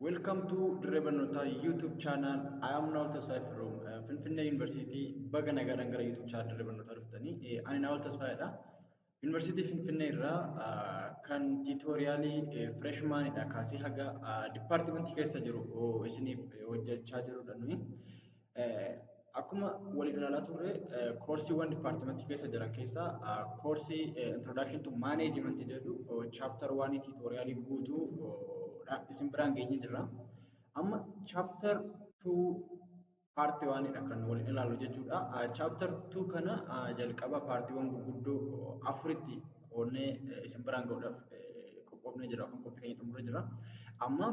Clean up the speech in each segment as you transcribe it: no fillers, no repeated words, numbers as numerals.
Welcome to Drivenota YouTube channel. I am Nawal Tasfai from Finfinne University. Baga nagadaan gara YouTube channel Drivenota dhuftanii. Ani Nawal Tasfaidha. University Finfinne irraa kan tutorialii freshman dha kaasee haga department keessa jiru isiniif hojjechaa jirudha nuyi. Akkuma waliin ilaalaa turre koorsiiwwan department keessa jiran keessaa koorsii introduction to management jedhu chapter 1 tutorialii guutuu isin biraan geenye jirra. Amma chapter 2 part 1 dha kan waliin ilaalu jechuudha. Chapter 2 kana jalqaba partiiwwan gurguddoo afuritti qoonnee isin biraan ga'uudhaaf qophoofnee jira kan qophii keenya xumuree jira. Amma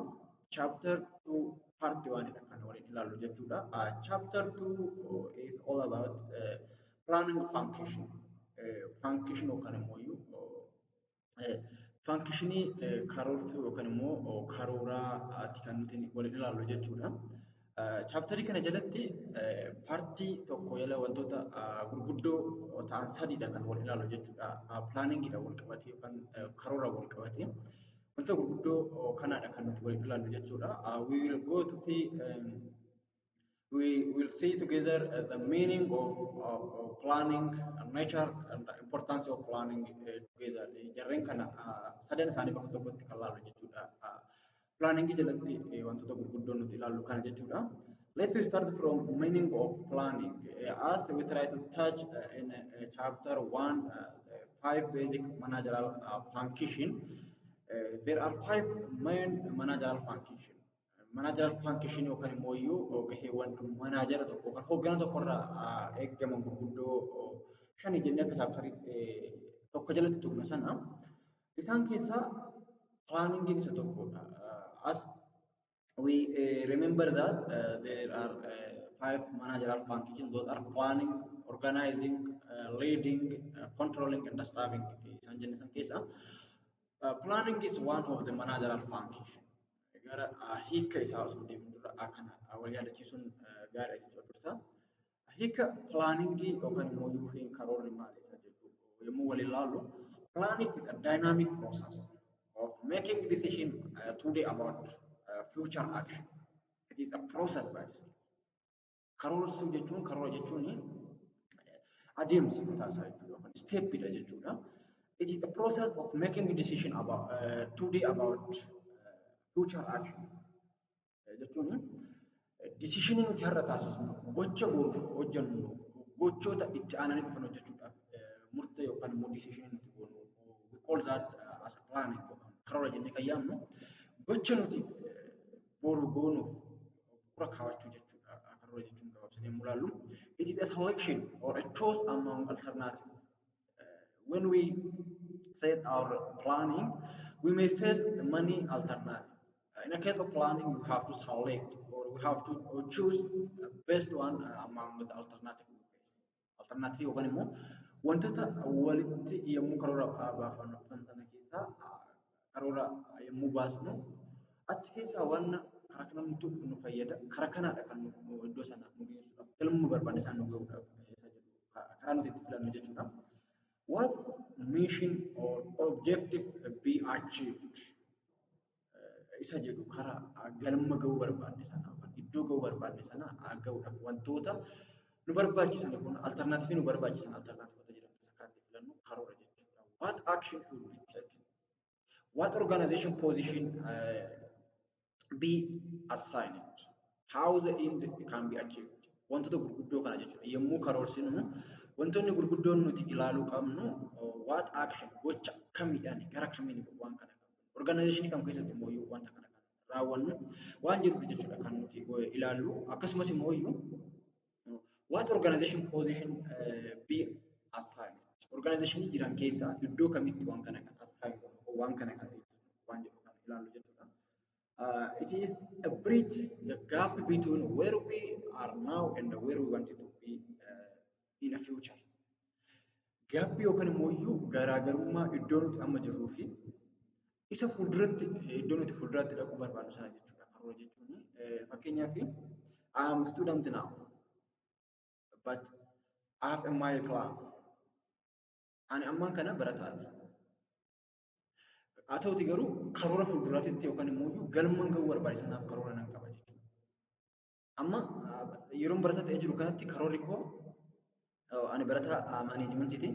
chapter 2 part 1 dha kan waliin ilaalu jechuudha. Chapter 2 is all about planning function. Function yookaan immoo Funkshinii karoorsuu yookaan immoo karooraati kan nuti waliin ilaallu jechuudha. Chaaptarii kana jalatti paartii tokko jala wantoota gurguddoo ta'an sadiidha kan waliin ilaallu jechuudha. Pilaaningidha wal qabatee yookaan karoora wal qabatee wantoota gurguddoo kanaadha kan nuti waliin ilaallu jechuudha. We will go to see we will see together the meaning of planning, nature, and the importance of planning together. Jarreen kana sadan isaanii bakka tokkotti kan ilaallu jechuudha. Planning jalatti wantoota gurguddoo nuti ilaallu kana jechuudha. Let's start from meaning of planning. As we try to touch in chapter 1, 5 basic managerial function. There are 5 main managerial functions. Managerial function yookaan immoo iyyuu gaheewwan manaajara tokko kan hoggana tokko irraa eegaman gurguddoo shanii jennee akka chaaptarii tokko jalatti tuqna sana isaan keessaa planning isa tokkodha. As we remember that there are 5 managerial functions. Those are planning, organizing, leading, controlling, and staffing. Isaan jenne san keessaa planning is one of the managerial functions. Gara hiika isaa osoo deemin dura akkana wal yaadachiisuun gaariidha jechuudha dursa. Hiika pilaaningii yookaan immoo yuuhiin karoorri maali isa jedhu yommuu wal ilaallu planning is a dynamic process of making decision today about future action. It is a process by itself. Karoorri jechuun karoora jechuun adeemsa mataa isaa jechuudha yookaan stepidha jechuudha. It is a process of making decision about today about future action. Jechuun decision nuti har'a taasisnu gocha boruuf hojjennu gochoota itti aananii dhufan hojjechuudhaaf murtee yookaan immoo decision nuti goonu we call that as a planning yookaan karoora jennee kan yaamnu gocha nuti boru goonuuf bu'uura kaawwachuu jechuudha. Karoora jechuun gabaabsinee yommuu ilaallu it is a selection or a choice among alternatives. When we set our planning, we may face many alternatives. In a case of planning, we have to select or we have to choose the best one among the alternative. Alternative yookaan immoo wantoota walitti yommuu karoora baafannu sana keessaa karoora yommuu baasnu achi keessaa waan karaa kana nu fayyada karaa kanaadha kan iddoo sana nu geessuudhaaf galma barbaanne sana nu gahuudhaaf isa jedhu karaa nuti itti filannu jechuudha. What mission or objective be achieved? Isa jedhu karaa galma gahuu barbaanne sana iddoo gahuu barbaanne sana gahuudhaaf wantoota nu barbaachisan kun alternatiivii nu barbaachisan alternatiivota jedhamu isa karatti filannu karoora jechuudha. What action should be taken? What organization position be assigned? How the end can be achieved? Wantoota gurguddoo kana jechuudha. Yommuu karoorsinu wantoonni gurguddoon nuti ilaaluu qabnu what action gocha kamiidhaan gara kamiin waan kana organization kam keessatti immoo iyyuu wanta kana kan raawwannu waan jedhu jechuudha kan nuti ilaallu akkasumas immoo iyyuu what organization position be assigned organization jiran keessaa iddoo kamitti waan kana kan assigned waan kana kan waan jedhu kan ilaallu jechuudha. It is a bridge the gap between where we are now and where we wanted to be in a future. Gaappii yookaan immoo iyyuu garaagarummaa iddoo nuti amma jirruu fi isa fuulduratti iddoo nuti fuulduratti dhaquu barbaannu sana jechuudha. Karoora jechuun fakkeenyaaf I am a student now but I have a my plan. Ani ammaan kana barataadha. haa ta'uti garuu karoora fuulduraatti yookaan immoo galmaan ga'uu barbaadisanaaf karoora nan qaba jechuudha. Amma yeroon barataa ta'ee jiru kanatti karoorri koo ani barataa maneejimentiiti.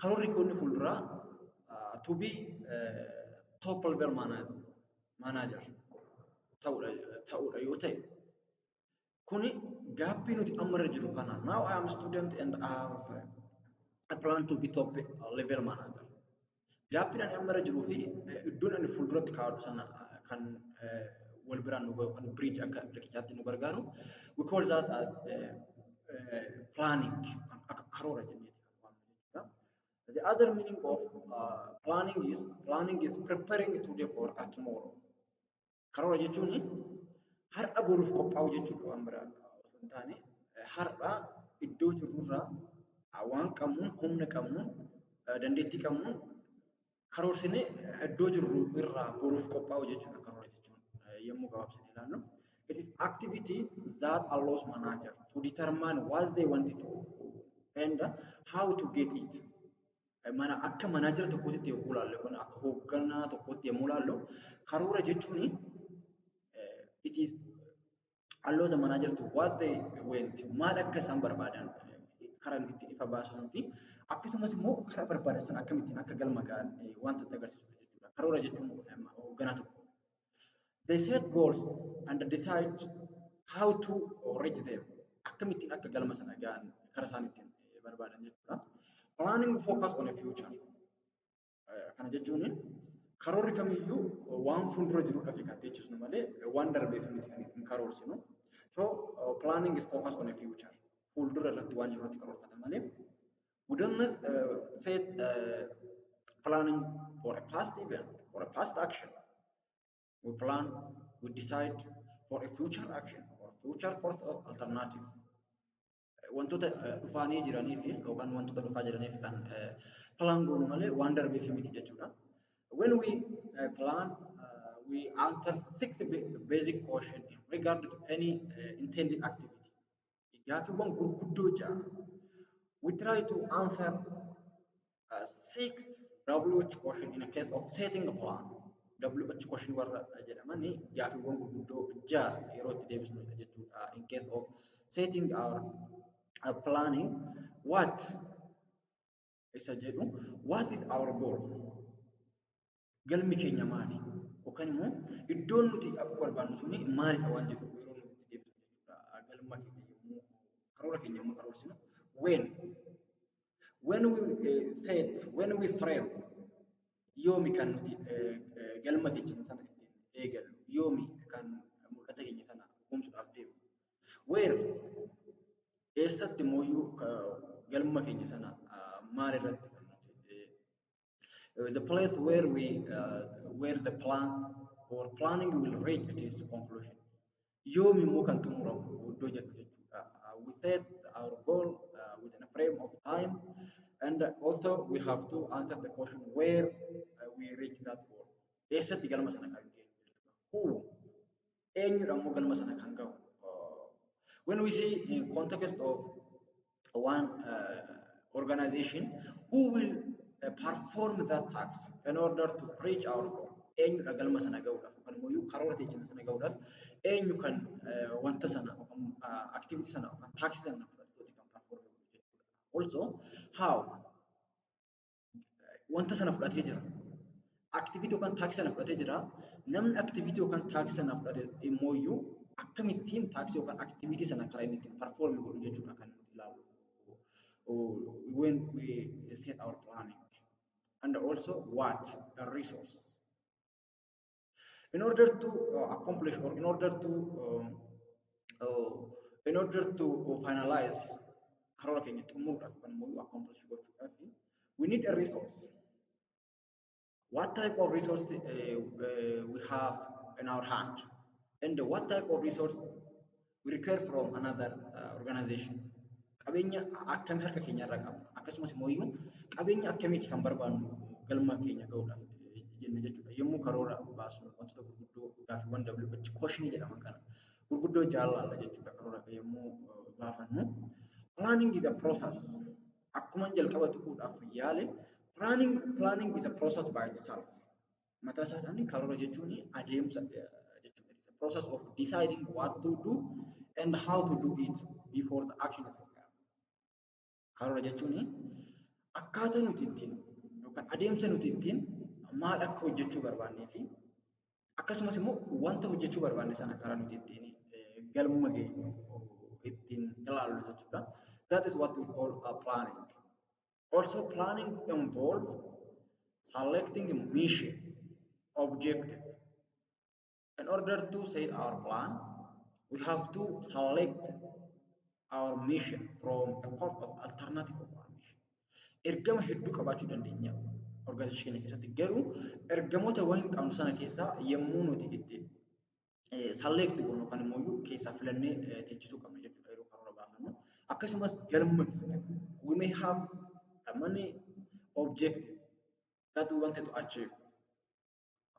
Karoorri koo inni fuulduraa to be top level manager ta'uudha yoo ta'e kuni gaabbii nuti amma irra jiru kana now I am a student and I plan to be top level manager. Gaabbiin ani amma irra jiruu fi iddoon ani fuulduratti kaa'u sana kan wal biraan nu kan bridge akka riqichaatti nu gargaaru we call that as planning akka karoora jenneeti kan waamnu jechuudha. The other meaning of planning is preparing today for tomorrow. Karoora jechuun har'a boruuf qophaa'u jechuudha waan biraa osoo hin taane har'a iddoo jirurraa waan qabnuun humna qabnuun dandeettii qabnuun karoorsinee iddoo jirru irraa boruuf qophaa'u jechuudha karoora jechuun yommuu gabaabsine ilaallu. It is activity that allows manager to determine what they want to do and how to get it. Mana akka manaajera tokkotti yommuu ilaallu yookaan akka hoogganaa tokkotti yommuu ilaallu karoora jechuun it is allows the manager to what they want maal akka isaan barbaadan karaa itti ifa baasan fi akkasumas immoo karaa barbaadan sana akkamittiin akka galma ga'an wanta itti agarsiisudha jechuudha. Karoora jechuun hoogganaa tokko. They set goals and decide how to reach them. Akkamittiin akka galma sana ga'an karaa isaan ittiin barbaadan jechuudha. Planning focus on a future. Kana jechuun karoorri kamiyyuu waan fuuldura jiruudhaaf kan teessisnu malee waan darbeef miti kan hin karoorsinu. So planning is focused on a future. Fuuldura irratti waan jirutti karoorfata malee. We don't set planning for a past event, for a past action. We plan, we decide for a future action or future course of alternative. Wantoota dhufaanii jiranii fi yookaan wantoota dhufaa jiranii fi kan plan goonu malee waan darbeef miti jechuudha. When we plan, we answer 6 basic questions in regard to any intended activity. Gaaffiiwwan gurguddoo ja'a. We try to answer 6 WH questions in a case of setting a plan. WH question warra jedhamani gaaffiiwwan gurguddoo ja'a yeroo itti deebisnu jechuudha. In case of setting our planning, what isa jedhu what is our goal? Galmi keenya maali? Yookaan immoo iddoon nuti akka barbaannu suni maalidha waan jedhu yeroo nuti itti deebisnu jechuudha. Galma keenya yommuu karoora keenya yommuu karoorsinu when we frame yoomi kan nuti galma keenya sana ittiin eegallu yoomi kan mul'ata keenya sana gomsuudhaaf deemu where eessatti immoo galma keenya sana maal irratti kan nuti the place where the plans or planning will reach its conclusion. Yoomi immoo kan xumuramu iddoo jedhu jechuudha. We set our goal within a frame of time and also we have to answer the question where we reach that goal. Eessatti galma sana kan geenyu jechuudha. Who eenyudha immoo galma sana kan ga'u. When we see in context of one organization, who will perform that task in order to reach our goal. Eenyudha galma sana ga'uudhaaf yookaan immoo karoora keenya sana ga'uudhaaf eenyu kan wanta sana activity sana yookaan task sana fudhatee kan perform jechuudha. Also how wanta sana fudhatee jira. Activity yookaan task sana fudhatee jira. Namni activity yookaan task sana fudhate immoo akkamittiin task yookaan activity sana karaa inni ittiin perform godhu jechuudha kan nuti ilaallu. When we set our planning. And also what a resource. In order to accomplish or in order to finalize karoora keenya xumuruudhaaf kan immoo accomplish gochuudhaaf we need a resource. What type of resource we have in our hand and what type of resource we require from another organization. Qabeenya akkamii harka keenya irraa qabna akkasumas immoo qabeenya akkamiiti kan barbaannu galma keenya ga'uudhaaf jenna jechuudha. Yommuu karoora baasnu wantoota gurguddoo gaaffiiwwan WH question jedhaman kana gurguddoo jaallalla jechuudha karoora yommuu baafannu. Planning is a process. Akkuma jalqaba tuquudhaaf yaale planning is a process by itself. mataa isaadhaan karoora jechuun adeemsa jechuudha. It's a process of deciding what to do and how to do it before the action is required. Karoora jechuun akkaataa nuti ittiin yookaan adeemsa nuti ittiin maal akka hojjechuu barbaannee fi akkasumas immoo wanta hojjechuu barbaanne sana karaa nuti ittiin galma geenyu ittiin ilaallu jechuudha. That is what we call planning. Also, planning involves selecting a mission, objective. In order to set our plan, we have to select our mission from a couple of alternative of our mission. Ergama hedduu qabaachuu dandeenya organization keessatti garuu ergamoota waan qabnu sana keessaa yemmuu nuti itti select goonu yookaan immoo keessaa filannee teechisuu qabna jechuudha yeroo karoora baafannu. Akkasumas galma we may have many objectives that we wanted to achieve,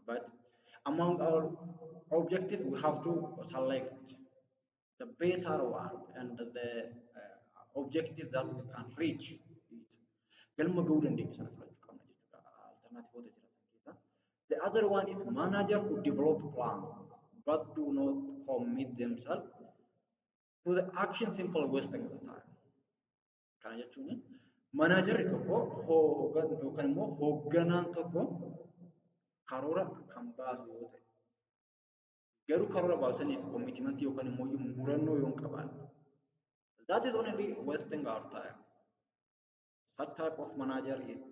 but among our objectives we have to select the better one and the objective that we can reach it. Galma gahuu dandeenya sana filachuu qabna jechuudha alternatiivoota jira sana keessa. The other one is manager who develop plan but do not commit themselves to the action simple wasting the time. Kana jechuun managerri tokko yookaan immoo hoogganaan tokko karoora kan baasu yoo ta'e garuu karoora baasaniif commitment yookaan immoo murannoo yoo qabaanne that is only wasting our time. Such type of manager is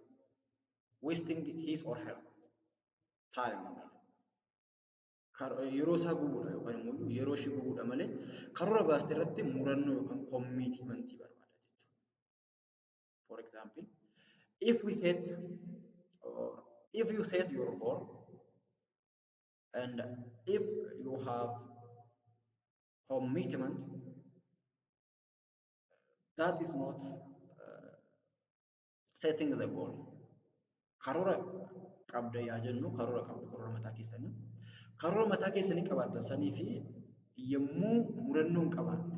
wasting his or her time. Yeroo isaa gubuudha yookaan immoo yeroo ishee gubuudha malee karoora baaste irratti murannoo yookaan commitment barbaada jechuudha. For example, if we set or if you set your goal and if you have commitment, that is not setting the goal. Karoora qabda yaa jennu karoora qabda karoora mataa keessanii. Karoora mataa keessanii qabaatan sanii fi yemmuu murannoon qabaanne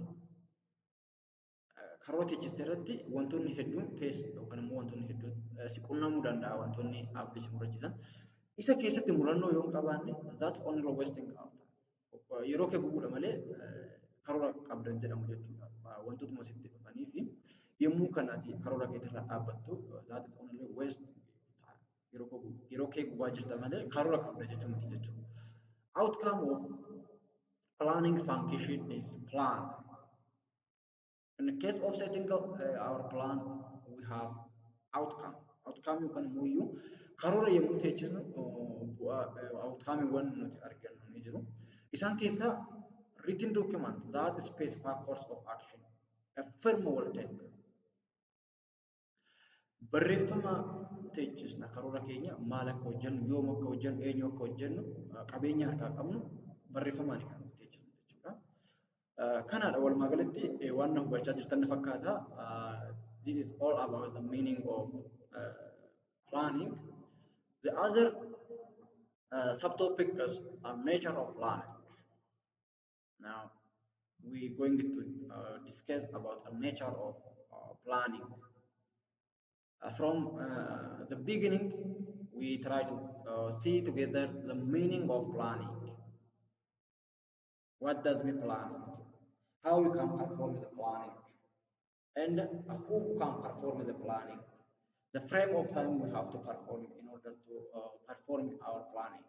karoora teechiste irratti wantoonni hedduun fees yookaan immoo wantoonni hedduun si qunnamuu danda'a wantoonni abdii si murachiisan. Isa keessatti murannoo yoo qabaanne that's only wasting our time. Yeroo kee gubuudha malee karoora qabdan jedhamu jechuudha. Wantootuma sitti dhufanii fi yemmuu kanatti karoora keetirraa dhaabbattu that is only waste time. Yeroo kee gubaa jirta malee karoora qabda jechuu miti jechuudha. Outcome of planning function is plan. In the case of setting our plan, we have outcome. Outcome you can move karoora yemmuu teechisnu outcome waan nuti argannu ni jiru. Isaan keessaa written document that specify course of action. A firm will take. Barreeffama teechisna karoora keenya maal akka hojjennu yoom akka hojjennu eenyu akka hojjennu qabeenya harkaa qabnu barreeffamaan kan nuti teechisnu jechuudha. Kanaadha walumaa galatti waan hubachaa jirtan fakkaata. This is all about the meaning of planning. The other subtopic is nature of planning. Now we're going to discuss about the nature of planning. From the beginning, we try to see together the meaning of planning. What does we plan? How we can perform the planning? And who can perform the planning? The frame of time we have to perform in order to perform our planning.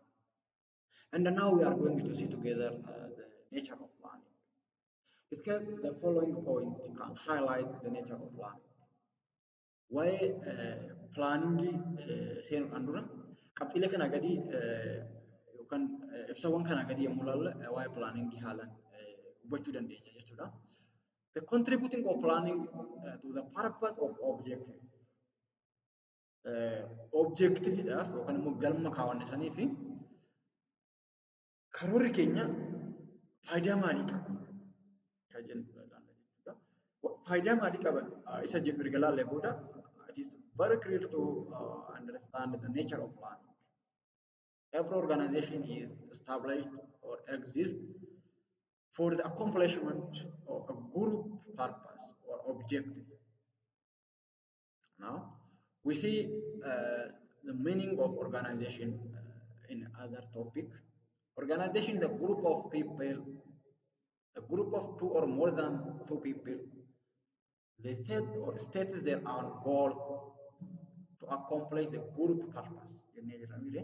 And now we are going to see together the nature of planning. The following point can highlight the nature of planning. Why planning seenuudhaan dura qabxiilee kana gadi yookaan ibsawwan kana gadi yommuu ilaalle waa'ee planning haalaan hubachuu dandeenya jechuudha. The contributing of planning to the purpose of objective. Objectividhaaf yookaan immoo galma kaawwanne sanii fi karoorri keenya faayidaa maalii qaba? Kan jennu jechuudha. Faayidaa maalii qaba isa jedhu erga ilaallee booda it is very critical to understand the nature of planning. Every organization is established or exists for the accomplishment of a group purpose or objective. Now, we see the meaning of organization in other topic. Organization is a group of people, a group of two or more than two people. They set or state their own goal to accomplish the group purpose. Jennee jirra mire.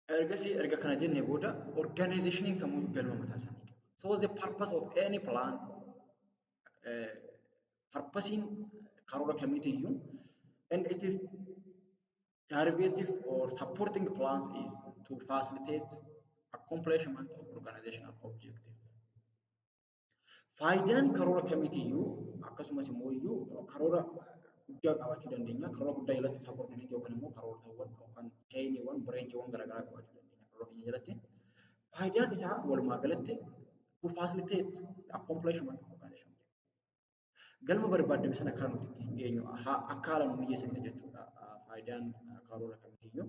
Erga kana jennee booda organization kamuu galma mataa isaanii qaba. So the purpose of any plan, purposing karoora kamiitiyyuu, and it is derivative or supporting plans is to facilitate accomplishment of organizational objective. Faayidaan karoora kamiitiyyuu akkasumas immoo iyyuu karoora guddaa qabaachuu dandeenya. Karoora guddaa jalatti sabordinate yookaan immoo karoortawwan yookaan chainiiwwan bireenchiiwwan garaagaraa qabaachuu dandeenya. Karoora keenya jalatti faayidaan isaa walumaa galatti to facilitate accomplishment of organization. Galma barbaadame sana kan nuti ittiin geenyu akka haala nu mijeessanidha jechuudha. Faayidaan karoora kamiitiyyuu.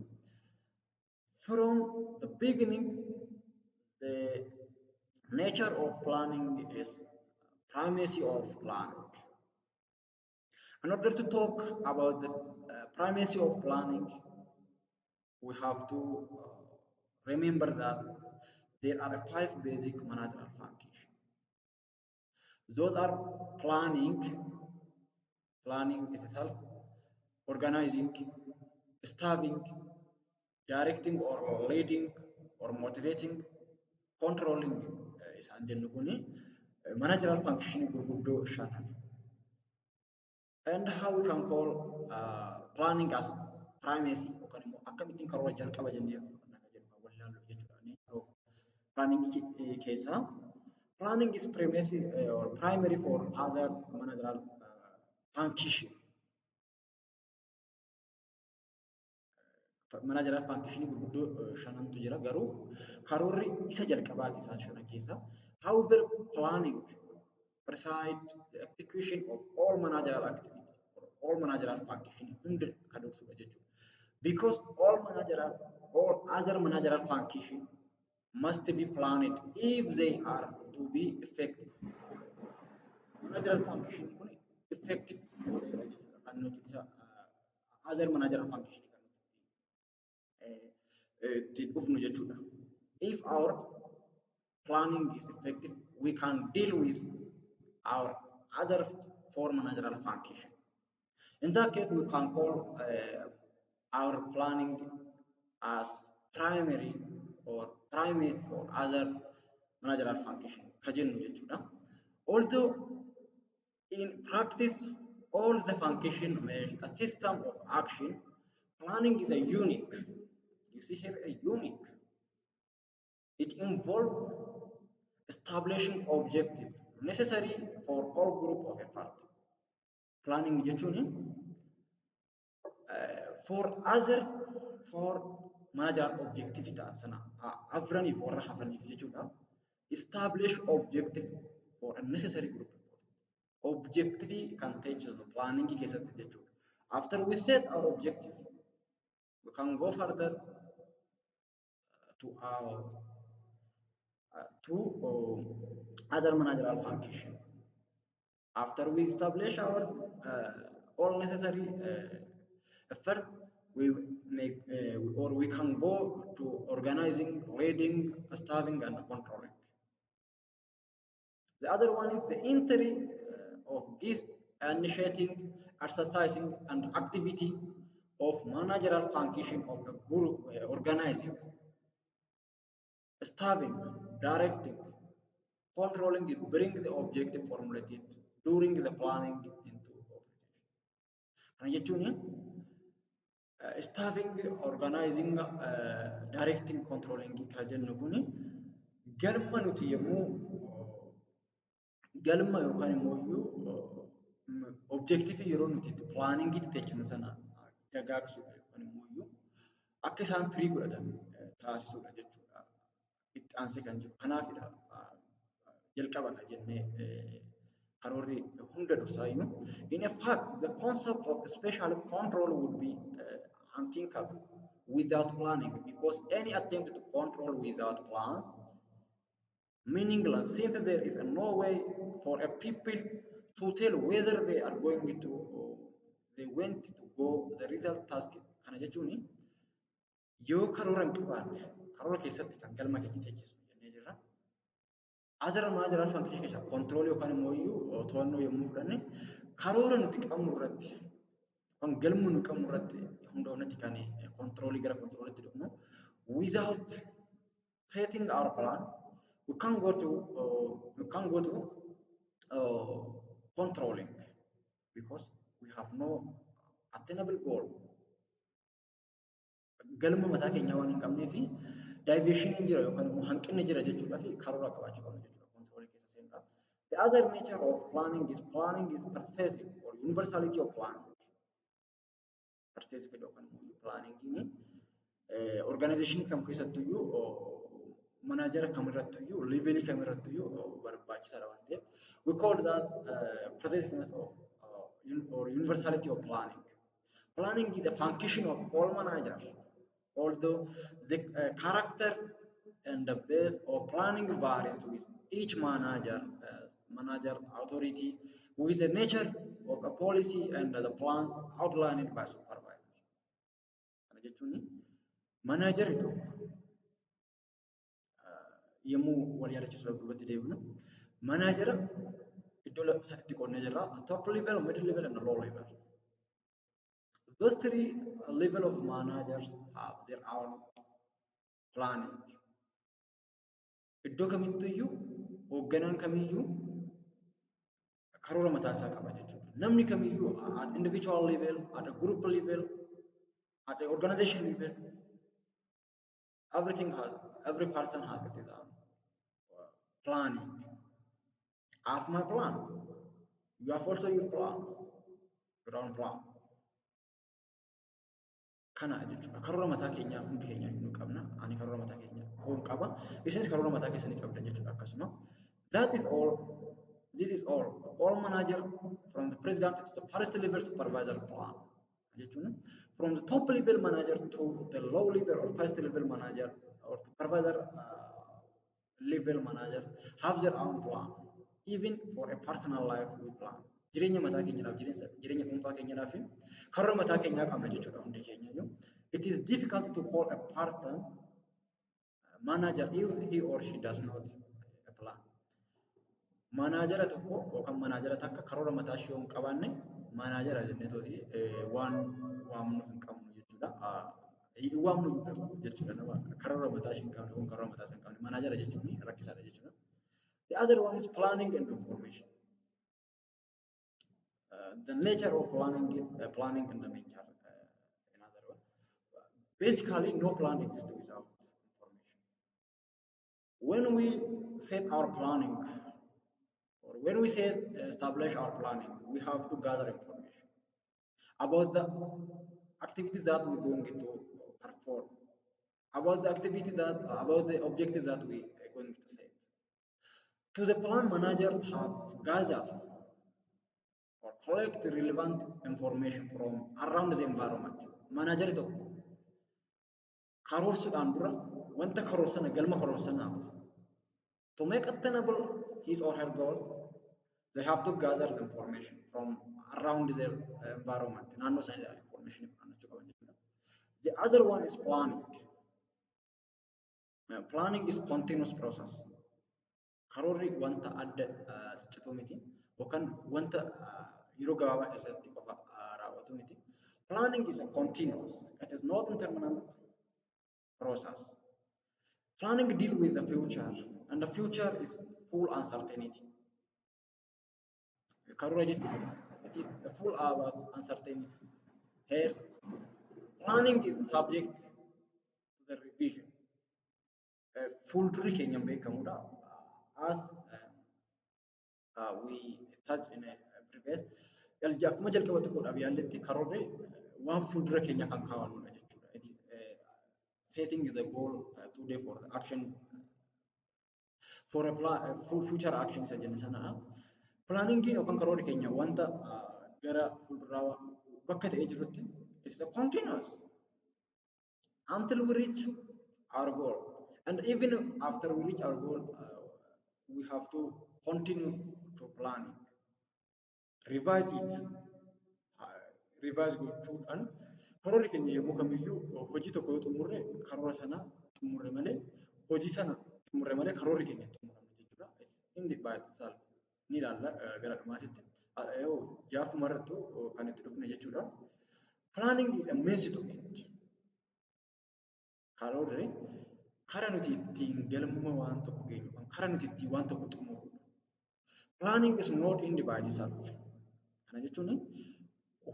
From the beginning, the nature of planning is primacy of planning. In order to talk about the primacy of planning, we have to remember that there are 5 basic managerial functions. Those are planning itself, organizing, staffing, directing or leading or motivating, controlling isaan jennu kuni managerial function gurguddoo shanan. And how we can call planning as primacy yookaan immoo akkamittiin karoora jalqaba jennee fudhannaa jedhu wallaallu jechuudha. Planning keessa planning is primacy or primary for other managerial function. Managerial function gurguddoo shanantu jira garuu karoorri isa jalqabaati isaan shanan keessa. However, planning presides the execution of all managerial activities or all managerial function hunda kan dursudha jechuudha. Because all other managerial function must be planned if they are to be effective. Managerial function kun effective kan nuti isa other managerial function ittiin dhufnu jechuudha. If our planning is effective, we can deal with our other 4 managerial function. In that case, we can call our planning as primary or primate for other managerial function. Kajennu jechuudha. Although in practice, all the function mesh a system of action, planning is a unique. You see here a unique. It involves establishing objectives necessary for all group of effort. Planning jechuun for managerial objective ta'an sana afraniif warra hafaniif jechuudha. Establish objective for a necessary group of effort. Objective kan ta'e jechuudha planning keessatti jechuudha. After we set our objective, we can go further to other managerial function. After we establish our all necessary effort, we make or we can go to organizing, leading, staffing, and controlling. The other one is the entry of this initiating, exercising, and activity of managerial function of the group, organizing, staffing, directing, controlling, bring the objective formulated during the planning into operation. Kana jechuun staffing, organizing, directing, controlling kan jennu kuni galma nuti yemmuu galma yookaan immoo objective yeroo nuti planning itti teechinu sana dagaagsuudha yookaan immoo akka isaan firii godhatan taasisuudha jechuudha. Itti aansee kan jiru kanaafidha jalqaba kan jennee karoorri hunda dursaayyuu. In fact, the concept of special control would be unthinkable without planning, because any attempt to control without plans meaningless, since there is no way for a people to tell whether they are going to they went to go the result task. Kana jechuun Yoo karoora hin qabaanne karoora keessatti kan galma keenya teechisu jennee jirra. Asirra maa jira fankishii keessa kontiroolii yookaan immoo iyyuu to'annoo yommuu fudhanne karoora nuti qabnu irratti kan galma nu qabnu irratti hundoofnetti kan kontiroolii gara kontirooliitti dhufnu without setting our plan we can go to controlling because we have no attainable goal. Galma mataa keenyaa waan hin qabnee fi diversion jira yookaan immoo hanqinni jira jechuudha fi karoora qabaachuu qabna jechuudha kontiroolii keessa seenuudhaaf. The other nature of planning is pervasive or universality of planning. Pervasive yookaan immoo planning organization kam keessattuyyuu manaajara kamirrattuyyuu levelii kamirrattuyyuu barbaachisaadha waan ta'eef we call that pervasiveness of or universality of planning. Planning is a function of all managers, although the character and the base of planning varies with each manager authority with the nature of a policy and the plans outlined by supervisor. Kana jechuun manaajarri tokko yommuu wal yaadachiisuudhaaf duubatti deebinu manaajara iddoo sadiitti qoodnee jirra top level, middle level and low level. Those three level of managers have their own planning. Iddoo kamittuyyuu hoogganaan kamiyyuu karoora mataa isaa qaba jechuudha. Namni kamiyyuu at individual level, at a group level, at the organization level, every person has his own planning. I have my plan. You have also your plan, your own plan. Kana jechuudha. Karoora mataa keenyaa hundi keenya nu qabna. Ani karoora mataa keenya kun qaba. Isinis karoora mataa keessanii qabdan jechuudha akkasuma. That is all. This is all. All manager from the president to the first level supervisor plan. Jechuun from the top level manager to the low level or first level manager or supervisor level manager have their own plan. Even for a personal life we plan. Jireenya mataa keenyaaf jireenya dhuunfaa keenyaaf karoora mataa keenyaa qabna jechuudha hundi keenya. It is difficult to call a person manager if he or she does not plan. Manaajara tokko yookaan manaajara takka karoora mataa ishee hin qabaanne manaajara jennee tooti waan waamnuuf hin qabnu jechuudha. Waamnu jechuudha nama karoora mataa ishee hin qabne yookaan karoora mataa ishee hin qabne manaajara jechuun rakkisaadha jechuudha. The other one is planning and information. The nature of planning is planning and the nature. Another one. Basically, no plan exists without information. When we set our planning, or when we say establish our planning, we have to gather information about the activities that we're going to perform, about the objectives that we are going to set. To the plan manager have gathered or collect the relevant information from around the environment. Manager tokko karoorsuudhaan dura wanta karoorsana galma karoorsanaaf to make attainable his or her goal, they have to gather the information from around their environment. Naannoo sana information fudhachuu qaban jechuudha. The other one is planning. Planning is continuous process. Karoorri wanta adda ciccituu miti yookaan wanta yeroo gabaabaa keessatti qofa raawwatu miti. Planning is a continuous. It is not intermittent process. Planning deal with the future, and the future is full uncertainty. Karoora jechuun it is full about uncertainty. Here, planning is subject to the revision. Fuuldurri keenya beekamudha. As we touched in a previous, akkuma jalqaba tokkodhaaf yaalletti karoorri waan fuuldura keenya kan kaawwannudha jechuudha. It is setting the goal today for the action for a plan future action isa jenna sana. Planning yookaan karoorri keenya wanta gara fuulduraa bakka ta'ee jirutti it is a continuous until we reach our goal. And even after we reach our goal, we have to continue to plan it, revise it, revise good and karoorri keenya yommuu kamiyyuu hojii tokko yoo xumurre karoora sana xumurre malee hojii sana xumurre malee karoorri keenya hin xumuramne jechuudha. Inni by itself ni ilaalla gara dhumaatitti. Jaafuma irrattu kan itti dhufne jechuudha. Planning is a means to end. Karoorri karaa nuti ittiin galma waan tokko geenyu kan karaa nuti ittiin waan tokko xumurudha. Planning is not in by itself. Kana jechuun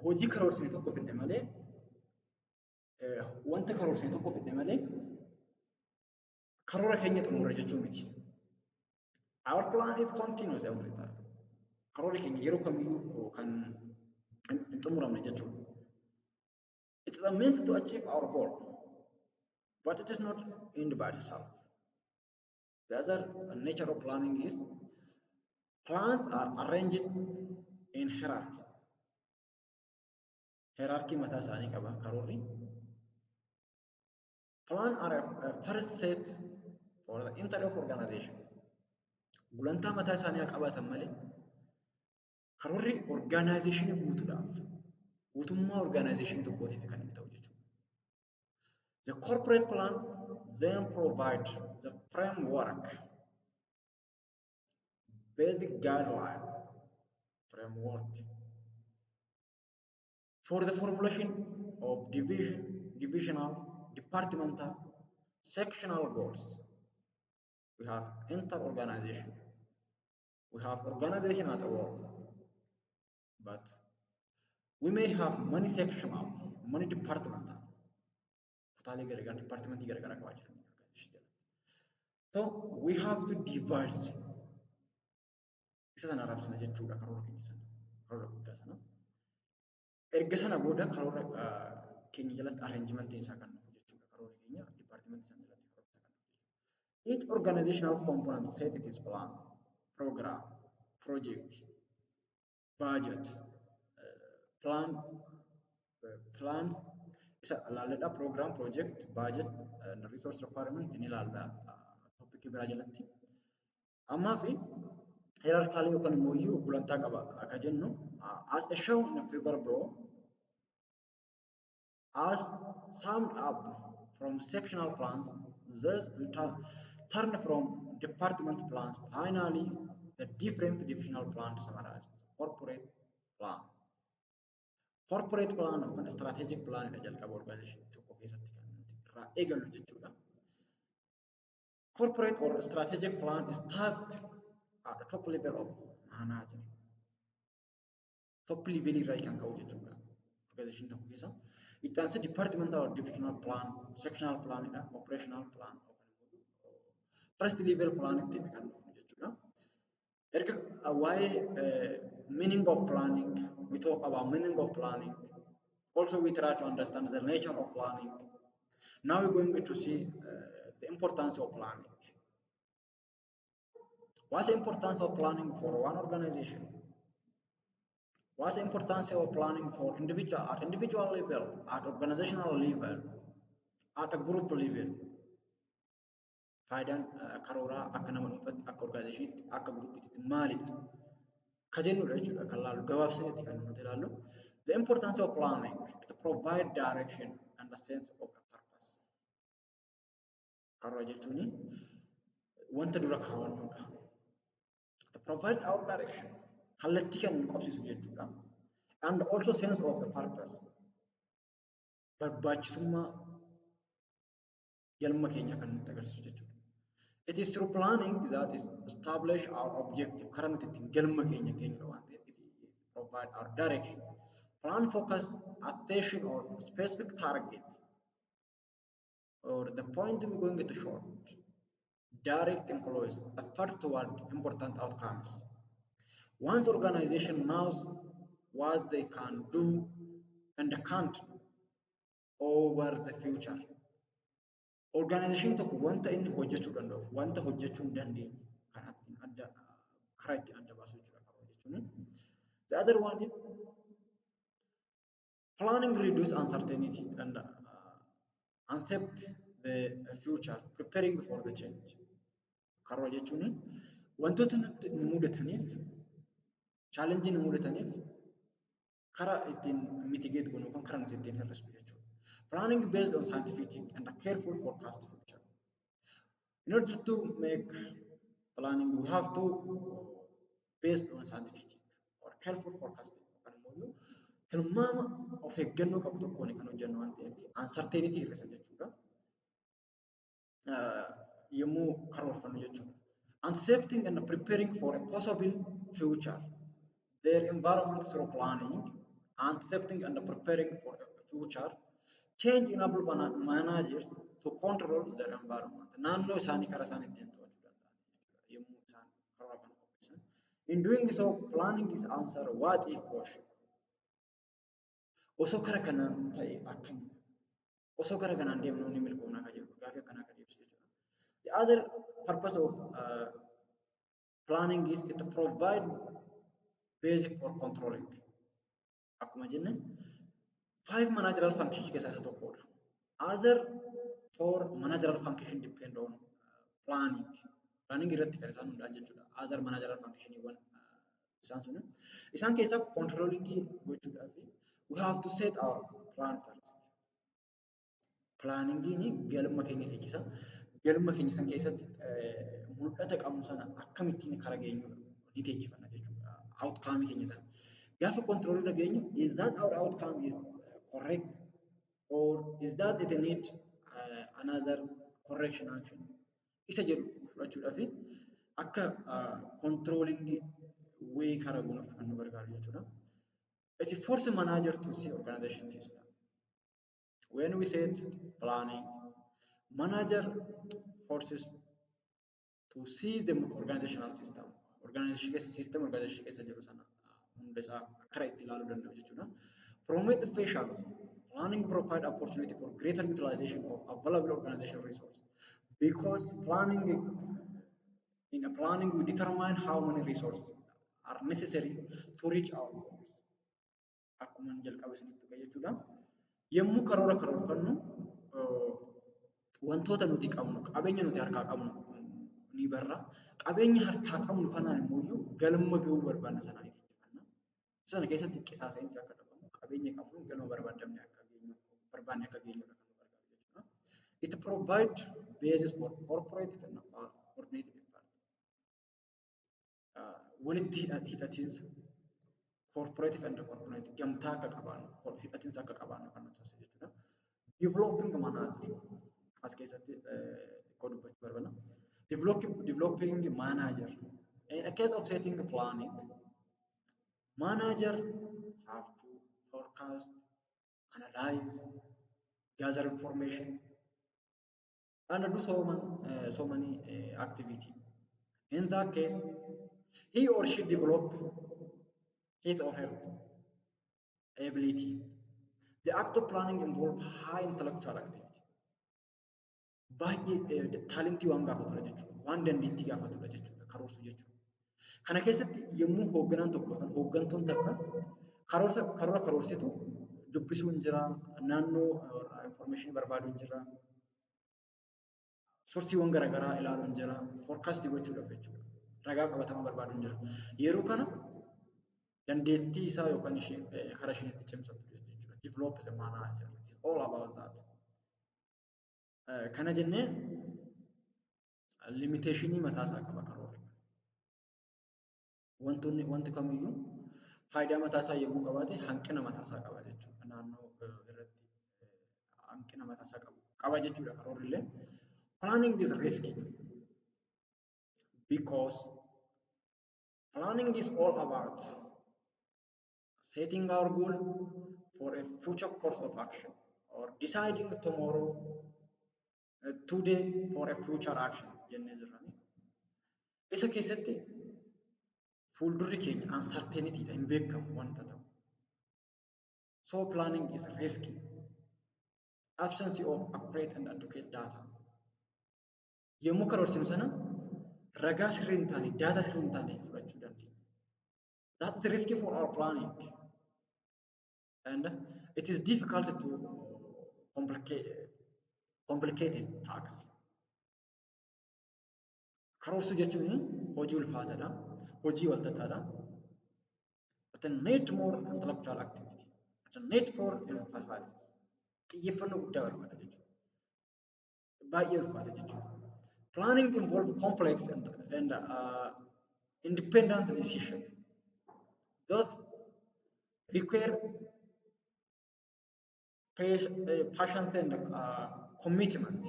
hojii karoorsine tokko fidne malee wanta karoorsine tokko fidne malee karoora keenya xumurre jechuu miti. Our plan is continuous every time. Karoora keenya yeroo kamiyyuu kan hin xumuramne jechuudha. It is a means to achieve our goal, but it is not end by itself. The other nature of planning is plans are arranged in hierarchy. Hierarchy mataa isaanii qaba karoorri. Plans are a first set for the entire of organization. Gulantaa mataa isaanii qabaatan malee karoorri organizationii guutuudhaaf guutummaa organizationii tokkootiif kan inni ta'u jechuudha. The corporate plan then provide the framework, basic guideline framework for the formulation of divisional, departmental, sectional goals. We have inter-organization. We have organization as a whole. But we may have many sectional, many departmental. So we have to divide. Isa sana raabsina jechuudha karoora keenya sana. Karoora guddaa sana. Erga sana booda karoora keenya jalatti arrangementiin isaa kan nuuf jechuudha. Karoora keenya departmentii sana jalatti karoora isaa kan nuuf jechuudha. Each organizational component set its plan, program, project, budget, plans isa ilaalladha program, project, budget, resource requirement ni ilaalla topic biraa jalatti. Ammaa fi hierarchically yookaan immoo iyyuu gulantaa qaba akka jennu as a shown in a figure below, as summed up from sectional plans, thus turn from department plans, finally the different divisional plans summarized. Corporate plan. Corporate plan yookaan strategic plan dha jalqaba organization tokko keessatti kan nuti irraa eegallu jechuudha. Corporate or strategic plan is started at the top level of management. Top level irraa kan ka'u jechuudha. Organization tokko keessa. Itti aansee departmental or divisional plan, sectional plan dha, operational plan first level plan itti kan dhufu jechuudha. Erga waa'ee meaning of planning, we talk about meaning of planning. Also, we try to understand the nature of planning. Now we're going to see the importance of planning. What's the importance of planning for one organization? What's the importance of planning for at individual level, at organizational level, at a group level? Faayidaan karooraa akka nama dhuunfaatti, akka organizationitti, akka groupiitti maalidha? Kajennudha jechuudha kan laallu gabaabsinetti kan nuti ilaallu. The importance of planning to provide direction and a sense of a purpose. Karoora jechuun wanta dura kaawwannuudha. To provide our direction, kallattii kan nu qabsiisu jechuudha. And also sense of a purpose. Barbaachisummaa galma keenya kan nutti agarsiisu jechuudha. It is through planning that is establish our objective. Karaa nuti ittiin galma keenya waan ta'eef provide our direction. Plan focus attention on specific target or the point we're going to short. Direct employees effort toward important outcomes. Once organization knows what they can do and can't do over the future. Organization tokko wanta inni hojjechuu danda'u, wanta hojjechuu hin dandeenye kan ittiin karaa ittiin adda baasu jechuudha karoora jechuun. The other one is planning reduce uncertainty and accept the future, preparing for the change. Karoora jechuun wantoota nu mudataniif, challenge nu mudataniif karaa ittiin mitigate goonu kan karaa nuti ittiin hir'isnu jechuudha. Planning based on scientific and a careful forecast future. In order to make planning, we have to based on scientific or careful forecasting. Tilmaama of eeggannoo qabu tokkoon kan hojjennu waan ta'eef uncertainty hir'isa jechuudha. Yommuu karoorfannu jechuudha. Anticipating and preparing for a possible future. Their environment through planning, anticipating and preparing for a future. Change enable managers to control their environment. Naannoo isaanii karaa isaanii ittiin to'achuu danda'an yommuu isaan karoora kana qopheessan. In doing so, planning is answer what if question. Osoo kara kanaan ta'e akkami? Osoo kara kanaan deemnu ni milkoomna kan jedhu gaaffii akkanaa kan ibsu jechuudha. The other purpose of planning is it provide basic for controlling. Akkuma jenne 5 managerial functions keessaa isa tokkodha. Other 4 managerial function depend on planning. Planning irratti kan isaan hundaa'an jechuudha. Other managerial functioniiwwan isaan sun. Isaan keessaa controlling gochuudhaaf we have to set our plan first. Planning ni galma keenya teechisa. Galma keenya san keessatti mul'ata qabnu sana akkamittiin karaa geenyu ni teechifanna jechuudha. Outcome keenya sana. Gaafa control dhageenyu is that our outcome is correct or is that it need another correction action? Isa jedhu fudhachuudhaaf akka controlling way karaa guunuuf kan nu gargaaru jechuudha. It forces manager to see organization system. When we said planning, manager forces to see the organizational system. Organization system keessa jiru sana hunda isaa karaa itti ilaaluu danda'u jechuudha. Promote efficiency. Planning provide opportunity for greater utilization of available organizational resources. Because in a planning we determine how many resources are necessary to reach our goals. Akkuma jalqaba isiniif tuqe jechuudha. Yommuu karoora karoorfannu wantoota nuti qabnu qabeenya nuti harkaa qabnu ni barra. Qabeenya harkaa qabnu kanaan immoo galma gahuu barbaanna sanaan irratti sana keessatti qisaaseensi akka dhabamu qabeenya qabnu galma barbaadamne akka geenyu barbaanne akka geenyudha kan nu gargaaru jechuudha. It provide basis for corporate and coordinated effort. Walitti hidhatiinsa corporate and corporate gamtaa akka qabaannu hidhatiinsa akka qabaannu kan nuti taasisu jechuudha. Developing manager as keessatti koo dubbachuu barbaanna. Developing manager. In a case of setting planning, manager have to forecast, analyze, gather information, and do so many activity. In that case, he or she develop his or her ability. The act of planning involves high intellectual activity. Baay'ee taalentii waan gaafatudha jechuudha. Waan dandeettii gaafatudha jechuudha. Karoorsu jechuudha. Kana keessatti yommuu hoogganaan tokko yookaan hooggantuun takka karoora karoorsitu dubbisuun jira, naannoo information barbaaduun jira, soorsiiwwan garaagaraa ilaaluun jira, forecast gochuudhaaf jechuudha. Ragaa qabatamaa barbaaduun jira. Yeroo kana dandeettii isaa yookaan karaa isheen itti cimsatu jechuudha. Develop the manager. It is all about that. Kana jennee limitationii mataa isaa qaba karoorri. Wanti kamiyyuu faayidaa mataa isaa yommuu qabaate hanqina mataa isaa qaba jechuudha. Naannoo irratti hanqina mataa isaa qaba jechuudha karoorri illee. Planning is risky because planning is all about setting our goal for a future course of action or deciding tomorrow today for a future action jennee jirrani. Isa keessatti fuuldurri keenya uncertainty hin beekamu wanta ta'u. So planning is risky. Absence of accurate and adequate data. Yommuu karoorsinu sana ragaa sirrii hin taane, data sirrii hin taane fudhachuu dandeenya. That is risky for our planning. And it is difficult to complicated tasks. Karoorsuu jechuun hojii ulfaataadha, hojii walxaxaadha. But need more intellectual activity. But need for emphasis. xiyyeeffannoo guddaa barbaada jechuudha. Baay'ee ulfaata jechuudha. Planning involve complex and independent decision. Those require patience and commitment.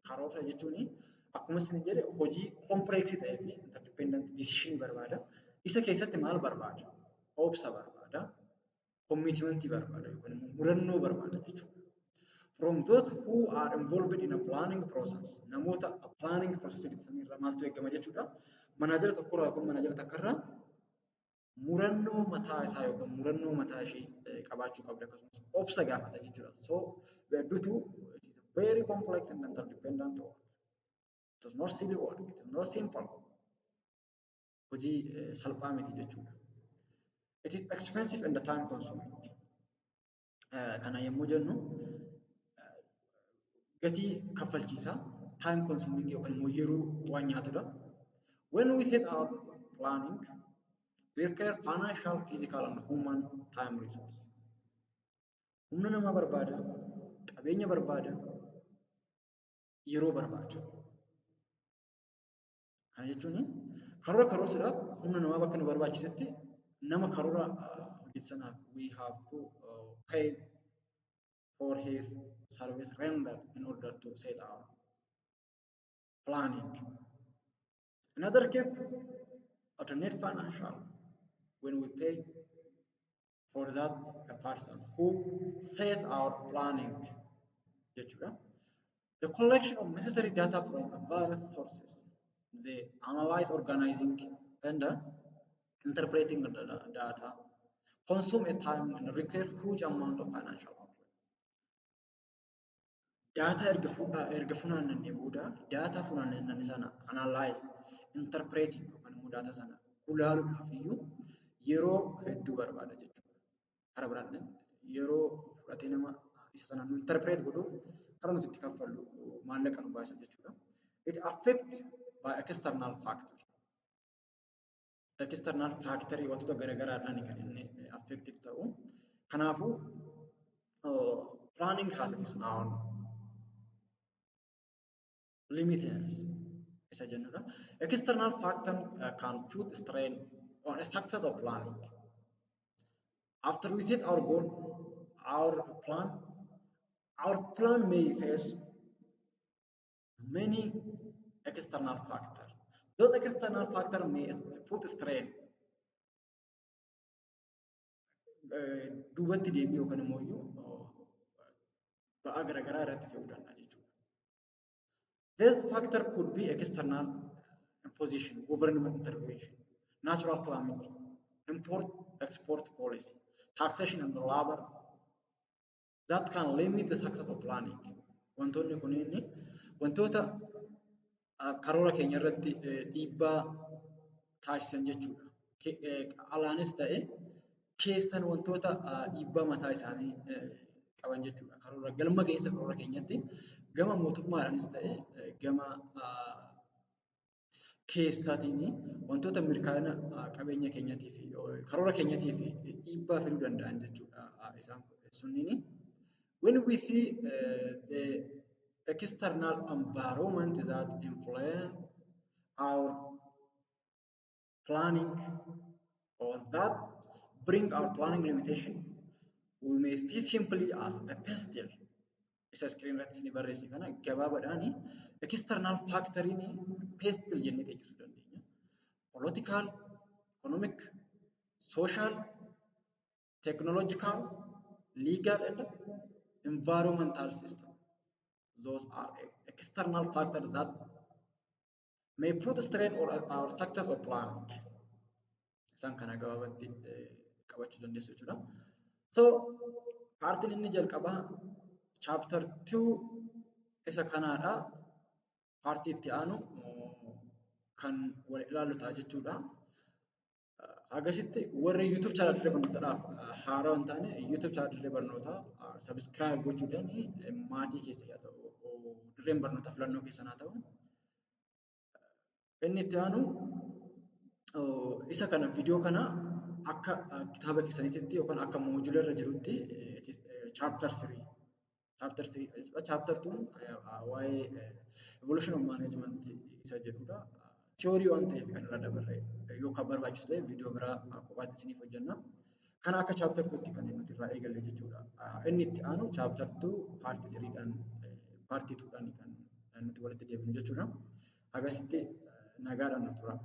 Karoora jechuun akkuma isin jedhe hojii kompleksii ta'ee fi interdependent decision barbaada. Isa keessatti maal barbaada? Obsa barbaada. Commitment barbaada yookaan immoo murannoo barbaada jechuudha. From those who are involved in a planning process, namoota planning process irraa maaltu eegama jechuudha. Manaajara tokkorraa yookaan manaajara takkarraa murannoo mataa isaa yookaan murannoo mataa ishee qabaachuu qabda akkasumas obsa gaafata jechuudha. So due to it is a very complex and interdependent work. It is not silly work. It is not simple. Hojii salphaa miti jechuudha. It is expensive and time consuming. Kana yommuu jennu gatii kaffalchiisaa time consuming yookaan immoo yeroo waan nyaatudha. When we set our planning, we require financial, physical and human time resource. Humna namaa barbaada, qabeenya barbaada, yeroo barbaada. Kana jechuun karoora karoorsuudhaaf humna namaa bakka nu barbaachisetti nama karoora hojjechanaaf we have to pay for his service rendered in order to set our planning. Another case, alternate financial, when we pay for that a person who set our planning. The collection of necessary data from various sources, the analyze, organizing, and interpreting the data consume a time and require huge amount of financial outlay. Data erga funaannee booda data funaannee sana analyze, interpreting yookaan immoo data sana ulaaluudhaaf iyyuu yeroo hedduu barbaada jechuudha. Karaa biraan yeroo fudhatee nama isa sana nu interpret godhuuf karaa nuti itti kaffallu maallaqa nu baasa jechuudha. It affects by external factor. External factor wantoota garaagaraadhaan kan inni affected ta'u. Kanaafuu planning has its own limitations. Isa jennudha. External factor can put strain on a success of planning. After we set our goal, our plan may face many external factors. Those external factors may put strain. Duubatti deebi'ee yookaan immoo ba'aa garaagaraa irratti fe'uu danda'a jechuudha. This factor could be external imposition, government intervention, natural calamity, import-export policy, taxation and labor that can limit the success of planning. Wantoonni kunniin wantoota karoora keenya irratti dhiibbaa taasisan jechuudha. Alaanis ta'e keessan wantoota dhiibbaa mataa isaanii qaban jechuudha. Karoora galma ga'insa karoora keenyatti gama mootummaadhaanis ta'e gama keessaatiin wantoota mirkaana qabeenya keenyatii fi karoora keenyatii fi dhiibbaa fiduu danda'an jechuudha. Isaan sunniin when we see the external environment that influence our planning or that bring our planning limitation, we may see simply as a pestle. Isa screen irratti ni barreessi kana gabaabaadhaan external factoriin pestle jennee teessisuu dandeenya. Political, economic, social, technological, legal and environmental system. Those are external factors that may put strain on our success of planning. Isaan kana gabaabatti qabachuu dandeessu jechuudha. So, paartiin inni jalqabaa chapter 2 isa kanaadha. Paartii itti aanu kan wal ilaallu ta'a jechuudha. Agasitti warri YouTube channel dirree barnootaadhaaf haaraa hin taane YouTube channel dirree barnootaa subscribe gochuudhaan maatii keessa yaa ta'u dirreen barnootaa filannoo keessa haa ta'u. Inni itti aanu isa kana viidiyoo kana akka kitaaba keessaniitti yookaan akka moojula irra jirutti chapter 3 chapter 3 jechuudha. Chapter 2 waa'ee evolution of management isa jedhudha. Theory waan ta'eef kan irra dabarre yookaan barbaachisu ta'e viidiyoo biraa kophaatti isiniif hojjenna. Kana akka chapter 2 tti kan nuti irraa eegalle jechuudha. Inni itti aanu chapter 2 part 3 dhaan part 2 dhaan kan nuti walitti deebinu jechuudha. Agasitti nagaadhaan nu tura.